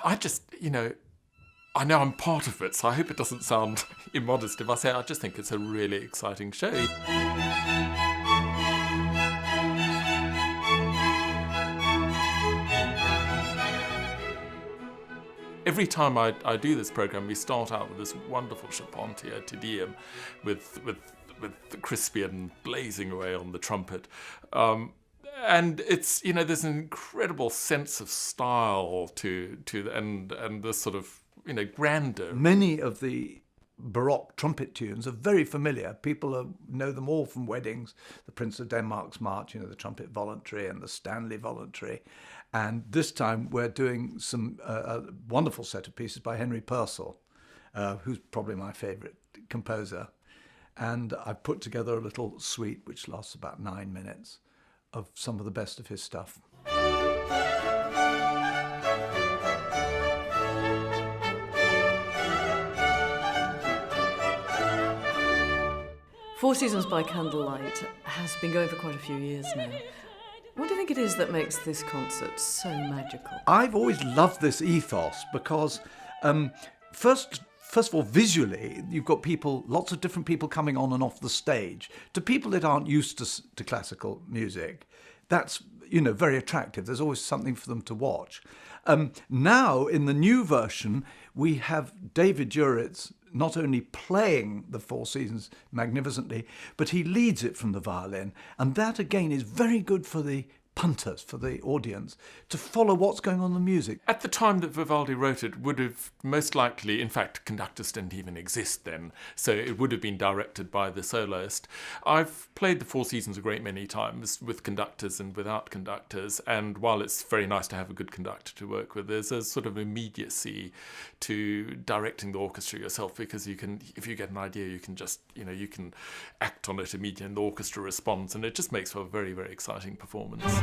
I just, I know I'm part of it, so I hope it doesn't sound immodest if I say I just think it's a really exciting show. Every time I do this program, we start out with this wonderful CHARPENTIER Te Deum with Crispian blazing away on the trumpet. And it's, there's an incredible sense of style to and this sort of, grandeur. Many of the Baroque trumpet tunes are very familiar. People know them all from weddings. The Prince of Denmark's March, the Trumpet Voluntary and the Stanley Voluntary. And this time we're doing some a wonderful set of pieces by Henry Purcell, who's probably my favourite composer. And I've put together a little suite which lasts about 9 minutes of some of the best of his stuff. Four Seasons by Candlelight has been going for quite a few years now. What do you think it is that makes this concert so magical? I've always loved this ethos because, first of all, visually, you've got lots of different people coming on and off the stage. To people that aren't used to classical music, that's, very attractive. There's always something for them to watch. Now, in the new version, we have David Juritz not only playing the Four Seasons magnificently, but he leads it from the violin. And that, again, is very good for the punters, for the audience, to follow what's going on in the music. At the time that Vivaldi wrote it, would have most likely, in fact, conductors didn't even exist then, so it would have been directed by the soloist. I've played the Four Seasons a great many times with conductors and without conductors, and while it's very nice to have a good conductor to work with, there's a sort of immediacy to directing the orchestra yourself, because you can, if you get an idea, you can just, you can act on it immediately and the orchestra responds, and it just makes for a very, very exciting performance.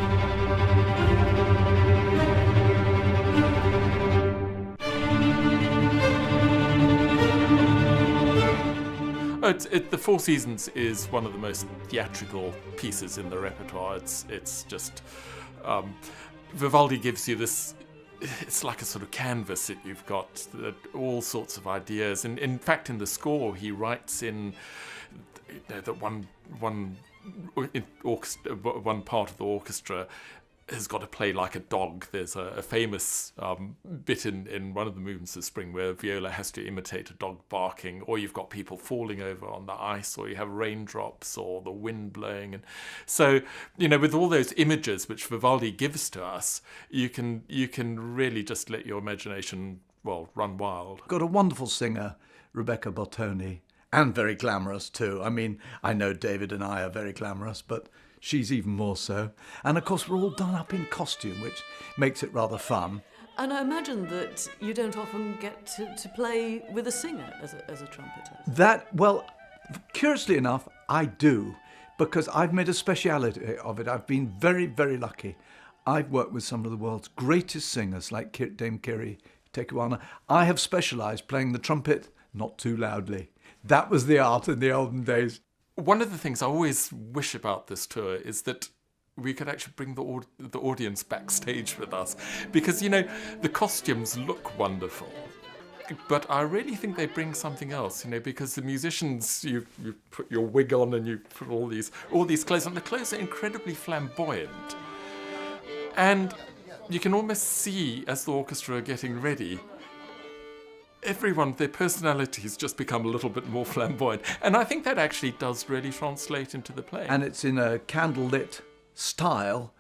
The Four Seasons is one of the most theatrical pieces in the repertoire. It's just Vivaldi gives you this. It's like a sort of canvas that you've got all sorts of ideas, and in fact, in the score, he writes in that one part of the orchestra has got to play like a dog. There's a famous bit in one of the movements of Spring where viola has to imitate a dog barking, or you've got people falling over on the ice, or you have raindrops or the wind blowing. And so, with all those images which Vivaldi gives to us, you can really just let your imagination, run wild. Got a wonderful singer, Rebecca Bottone, and very glamorous too. I mean, I know David and I are very glamorous, but she's even more so. And of course, we're all done up in costume, which makes it rather fun. And I imagine that you don't often get to play with a singer as a trumpeter. Curiously enough, I do, because I've made a speciality of it. I've been very, very lucky. I've worked with some of the world's greatest singers, like Dame Kiri Tekuana. I have specialised playing the trumpet not too loudly. That was the art in the olden days. One of the things I always wish about this tour is that we could actually bring the audience backstage with us, because, the costumes look wonderful, but I really think they bring something else, because the musicians, you put your wig on and you put all these clothes on. The clothes are incredibly flamboyant, and you can almost see, as the orchestra are getting ready, everyone, their personalities just become a little bit more flamboyant. And I think that actually does really translate into the play. And it's in a candlelit style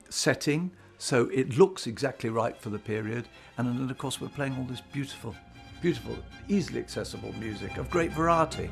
setting, so it looks exactly right for the period. And then, of course, we're playing all this beautiful, beautiful, easily accessible music of great variety.